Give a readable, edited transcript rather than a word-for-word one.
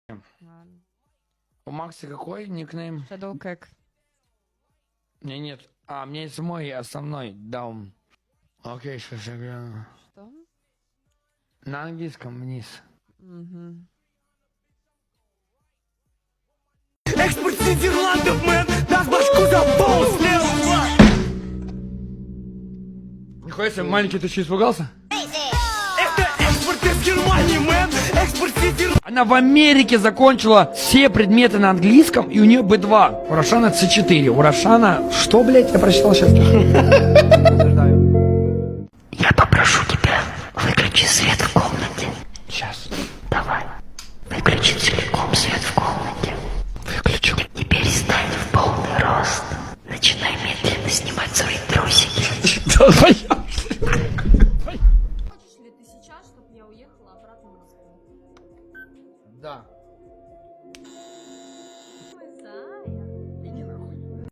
Ладно. У Макса какой никнейм? Shadow Cake. Мне нет. А, мне есть мой основной. Даун. Окей, сейчас я гляну. Что? На английском вниз. Угу. Экспорт Нидерландов, мэн, даст башку за пол слева. Нихуя себе, маленький, ты что, испугался? Это экспорт из Германии, мэн, экспорт Нидерландов. Она в Америке закончила все предметы на английском, и у нее B2. У Рошана C4. У Рошана... Что, блядь, я прочитал сейчас? Я попрошу тебя, выключи свет в комнате. Сейчас. Давай. Выключи целиком свет в комнате. Выключу. Теперь стань в полный рост. Начинай медленно снимать свои трусики. Да,